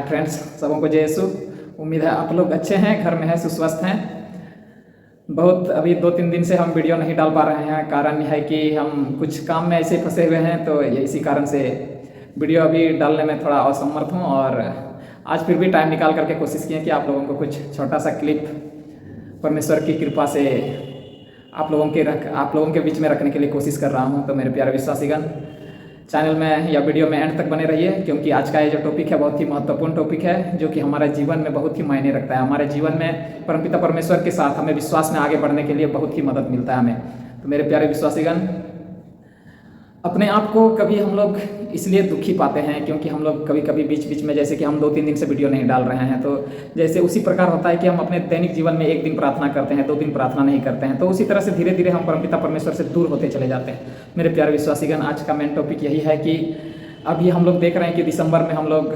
Friends, सबों को जय यीशु। उम्मीद है आप लोग अच्छे हैं, घर में हैं, सुस्वस्थ हैं। बहुत अभी 2-3 दिन से हम वीडियो नहीं डाल पा रहे हैं। कारण यह है कि हम कुछ काम में ऐसे फंसे हुए हैं, तो इसी कारण से वीडियो अभी डालने में थोड़ा असमर्थ हूँ। और आज फिर भी टाइम निकाल करके कोशिश किए कि आप लोगों को कुछ छोटा सा क्लिप परमेश्वर की कृपा से आप लोगों के बीच में रखने के लिए कोशिश कर रहा हूँ। तो मेरे प्यारे विश्वासीगण, चैनल में या वीडियो में एंड तक बने रहिए, क्योंकि आज का ये जो टॉपिक है बहुत ही महत्वपूर्ण टॉपिक है, जो कि हमारे जीवन में बहुत ही मायने रखता है। हमारे जीवन में परमपिता परमेश्वर के साथ हमें विश्वास में आगे बढ़ने के लिए बहुत ही मदद मिलता है हमें। तो मेरे प्यारे विश्वासीगण, अपने आप को कभी हम लोग इसलिए दुखी पाते हैं क्योंकि हम लोग कभी कभी बीच बीच में, जैसे कि हम 2-3 दिन से वीडियो नहीं डाल रहे हैं, तो जैसे उसी प्रकार होता है कि हम अपने दैनिक जीवन में 1 दिन प्रार्थना करते हैं, 2 दिन प्रार्थना नहीं करते हैं, तो उसी तरह से धीरे धीरे हम परमपिता परमेश्वर से दूर होते चले जाते हैं। मेरे प्यारे विश्वासीगण, आज का मेन टॉपिक यही है कि अभी हम लोग देख रहे हैं कि दिसंबर में हम लोग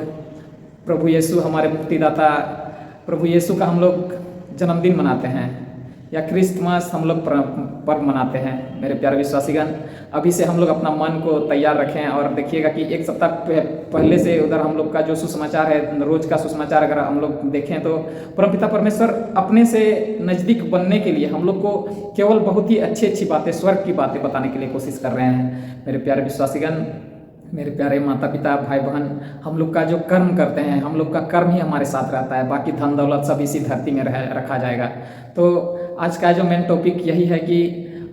प्रभु यीशु, हमारे मुक्तिदाता प्रभु यीशु का हम लोग जन्मदिन मनाते हैं, या क्रिसमस हम लोग पर्व मनाते हैं। मेरे प्यारे विश्वासीगण, अभी से हम लोग अपना मन को तैयार रखें और देखिएगा कि 1 सप्ताह पहले से उधर हम लोग का जो सुसमाचार है, रोज का सुसमाचार अगर हम लोग देखें, तो परमपिता परमेश्वर अपने से नज़दीक बनने के लिए हम लोग को केवल बहुत ही अच्छी अच्छी बातें, स्वर्ग की बातें बताने के लिए कोशिश कर रहे हैं। मेरे प्यारे विश्वासीगण, मेरे प्यारे माता पिता, भाई बहन, हम लोग का जो कर्म करते हैं, हम लोग का कर्म ही हमारे साथ रहता है, बाकी धन दौलत सब इसी धरती में रखा जाएगा। तो आज का जो मेन टॉपिक यही है कि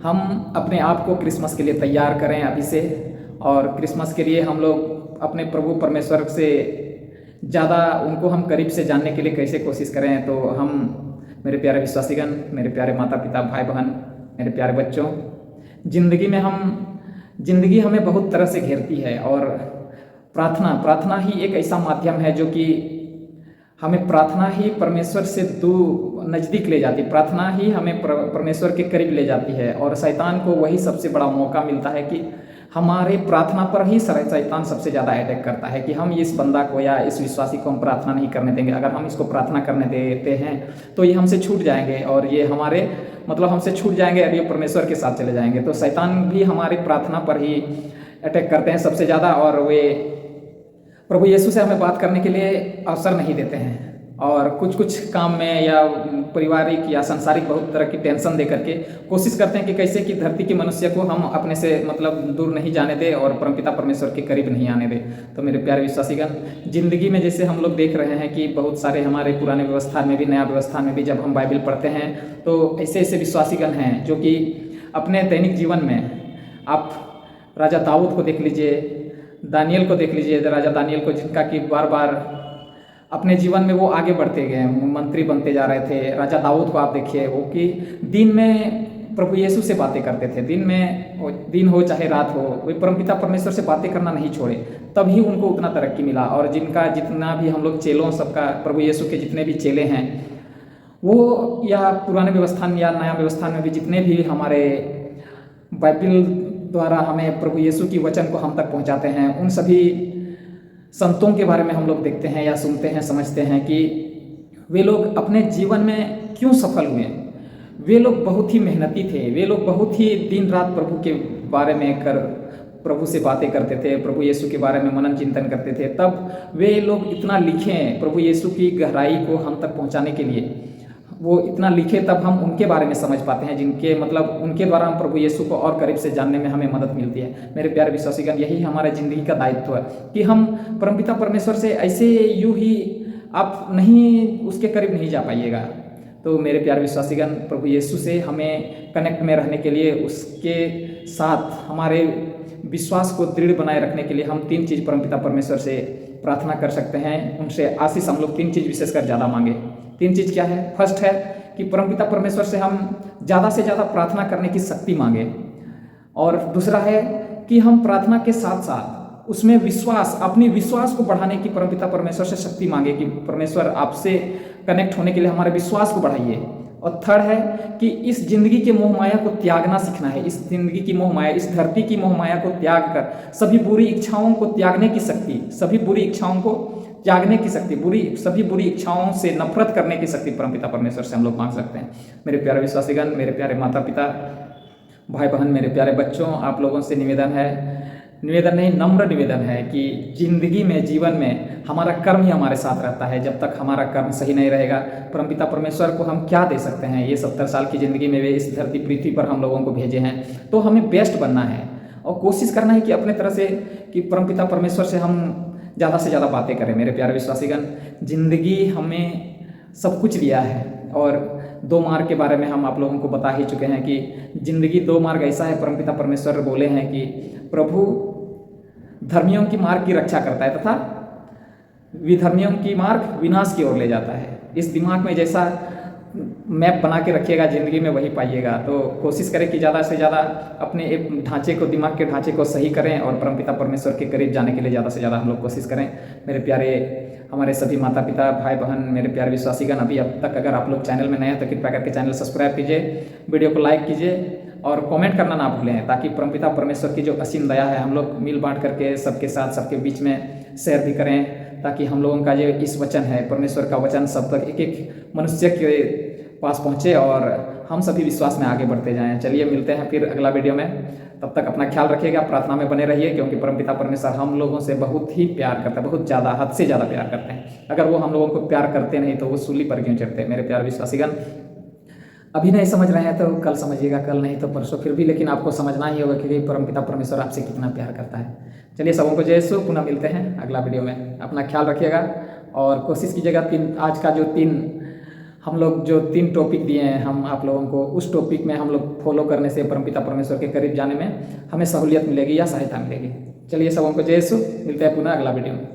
हम अपने आप को क्रिसमस के लिए तैयार करें अभी से, और क्रिसमस के लिए हम लोग अपने प्रभु परमेश्वर से ज़्यादा उनको हम करीब से जानने के लिए कैसे कोशिश करें। तो हम, मेरे प्यारे विश्वासीगण, मेरे प्यारे माता पिता, भाई बहन, मेरे प्यारे बच्चों, जिंदगी हमें बहुत तरह से घेरती है, और प्रार्थना ही एक ऐसा माध्यम है जो कि हमें, प्रार्थना ही परमेश्वर से नज़दीक ले जाती है, प्रार्थना ही हमें परमेश्वर के करीब ले जाती है। और शैतान को वही सबसे बड़ा मौका मिलता है कि हमारे प्रार्थना पर ही शैतान सबसे ज़्यादा अटैक करता है कि हम इस बंदा को या इस विश्वासी को हम प्रार्थना नहीं करने देंगे। अगर हम इसको प्रार्थना करने देते हैं तो ये हमसे छूट जाएंगे, और ये हमारे हमसे छूट जाएंगे और ये परमेश्वर के साथ चले जाएंगे। तो शैतान भी हमारी प्रार्थना पर ही अटैक करते हैं सबसे ज़्यादा, और वे प्रभु यीशु से हमें बात करने के लिए अवसर नहीं देते हैं, और कुछ काम में या पारिवारिक या सांसारिक बहुत तरह की टेंशन दे करके कोशिश करते हैं कि कैसे कि धरती के मनुष्य को हम अपने से दूर नहीं जाने दें और परमपिता परमेश्वर के करीब नहीं आने दें। तो मेरे प्यारे विश्वासीगण, जिंदगी में जैसे हम लोग देख रहे हैं कि बहुत सारे हमारे पुराने व्यवस्था में भी, नया व्यवस्था में भी, जब हम बाइबल पढ़ते हैं तो ऐसे ऐसे विश्वासीगण हैं जो कि अपने दैनिक जीवन में, आप राजा दाऊद को देख लीजिए, दानियल को देख लीजिए, राजा दानियल को, जिनका कि बार बार अपने जीवन में वो आगे बढ़ते गए, मंत्री बनते जा रहे थे। राजा दाऊद को आप देखिए, वो कि दिन में प्रभु यीशु से बातें करते थे, दिन हो चाहे रात हो, वे परमपिता परमेश्वर से बातें करना नहीं छोड़े, तभी उनको उतना तरक्की मिला। और जिनका जितना भी हम लोग चेलों, सबका प्रभु यीशु के जितने भी चेले हैं, वो या पुराने व्यवस्था में या नया व्यवस्था में भी जितने भी हमारे बाइबल द्वारा हमें प्रभु यीशु की वचन को हम तक पहुंचाते हैं, उन सभी संतों के बारे में हम लोग देखते हैं या सुनते हैं, समझते हैं कि वे लोग अपने जीवन में क्यों सफल हुए। वे लोग बहुत ही मेहनती थे, वे लोग बहुत ही दिन रात प्रभु के बारे में प्रभु से बातें करते थे, प्रभु यीशु के बारे में मनन चिंतन करते थे। तब वे लोग इतना लिखे प्रभु यीशु की गहराई को हम तक पहुंचाने के लिए, वो इतना लिखे, तब हम उनके बारे में समझ पाते हैं, जिनके उनके द्वारा हम प्रभु यीशु को और करीब से जानने में हमें मदद मिलती है। मेरे प्यारे विश्वासीगण, यही हमारे ज़िंदगी का दायित्व है कि हम परमपिता परमेश्वर से ऐसे यूं ही आप नहीं उसके करीब नहीं जा पाइएगा। तो मेरे प्यारे विश्वासीगण, प्रभु यीशु से हमें कनेक्ट में रहने के लिए, उसके साथ हमारे विश्वास को दृढ़ बनाए रखने के लिए हम 3 चीज़ परमपिता परमेश्वर से प्रार्थना कर सकते हैं। उनसे आशीष हम लोग 3 चीज़ विशेषकर ज़्यादा मांगे। 3 चीज़ क्या है? फर्स्ट है कि परमपिता परमेश्वर से हम ज़्यादा से ज़्यादा प्रार्थना करने की शक्ति मांगे, और दूसरा है कि हम प्रार्थना के साथ साथ उसमें अपनी विश्वास को बढ़ाने की परमपिता परमेश्वर से शक्ति मांगे कि परमेश्वर आपसे कनेक्ट होने के लिए हमारे विश्वास को बढ़ाइए। और थर्ड है कि इस जिंदगी के मोह माया को त्यागना सीखना है। इस जिंदगी की मोह माया, इस धरती की मोह माया को त्याग कर सभी बुरी इच्छाओं को त्यागने की शक्ति, सभी बुरी इच्छाओं को त्यागने की शक्ति, सभी बुरी इच्छाओं से नफरत करने की शक्ति परमपिता परमेश्वर से हम लोग मांग सकते हैं। मेरे प्यारे विश्वासीगण, मेरे प्यारे माता पिता, भाई बहन, मेरे प्यारे बच्चों, आप लोगों से निवेदन है निवेदन नहीं, नम्र निवेदन है कि जिंदगी में, जीवन में हमारा कर्म ही हमारे साथ रहता है। जब तक हमारा कर्म सही नहीं रहेगा, परमपिता परमेश्वर को हम क्या दे सकते हैं? ये 70 साल की ज़िंदगी में वे इस धरती पृथ्वी पर हम लोगों को भेजे हैं, तो हमें बेस्ट बनना है और कोशिश करना है कि अपने तरह से कि परमपिता परमेश्वर से हम ज़्यादा से ज़्यादा बातें करें। मेरे प्यारे विश्वासीगण, जिंदगी हमें सब कुछ लिया है और 2 मार्ग के बारे में हम आप लोगों को बता ही चुके हैं कि जिंदगी 2 मार्ग ऐसा है। परमपिता परमेश्वर बोले हैं कि प्रभु धर्मियों की मार्ग की रक्षा करता है तथा विधर्मियों की मार्ग विनाश की ओर ले जाता है। इस दिमाग में जैसा मैप बना के रखिएगा, ज़िंदगी में वही पाइएगा। तो कोशिश करें कि ज़्यादा से ज़्यादा अपने एक ढांचे को, दिमाग के ढांचे को सही करें और परमपिता परमेश्वर के करीब जाने के लिए ज़्यादा से ज़्यादा हम लोग कोशिश करें। मेरे प्यारे हमारे सभी माता पिता, भाई बहन, मेरे प्यारे विश्वासीगण, अभी अब तक अगर आप लोग चैनल में नए हैं तो कृपया करके चैनल सब्सक्राइब कीजिए, वीडियो को लाइक कीजिए और कमेंट करना ना भूलें, ताकि परमपिता परमेश्वर की जो असीम दया है हम लोग मिल बांट करके सबके साथ, सबके बीच में शेयर भी करें, ताकि हम लोगों का जो इस वचन है, परमेश्वर का वचन, सब तक एक एक मनुष्य के पास पहुँचे और हम सभी विश्वास में आगे बढ़ते जाएं। चलिए मिलते हैं फिर अगला वीडियो में। तब तक अपना ख्याल रखिएगा, प्रार्थना में बने रहिए, क्योंकि परमपिता परमेश्वर हम लोगों से बहुत ही प्यार करता है, बहुत ज़्यादा, हद से ज़्यादा प्यार करते हैं। अगर वो हम लोगों को प्यार करते नहीं तो वो सूली पर क्यों चढ़ते? मेरे प्यारे विश्वासीगण, अभी नहीं समझ रहे हैं तो कल समझिएगा, कल नहीं तो परसों फिर भी, लेकिन आपको समझना ही होगा कि परमपिता परमेश्वर आपसे कितना प्यार करता है। चलिए सबों को जय यीशु, पुनः मिलते हैं अगला वीडियो में। अपना ख्याल रखिएगा और कोशिश कीजिएगा आज का जो 3 टॉपिक दिए हैं हम आप लोगों को, उस टॉपिक में हम लोग फॉलो करने से परमपिता परमेश्वर के करीब जाने में हमें सहूलियत मिलेगी या सहायता मिलेगी। चलिए सबों को जय यीशु, मिलते हैं पुनः अगला वीडियो में।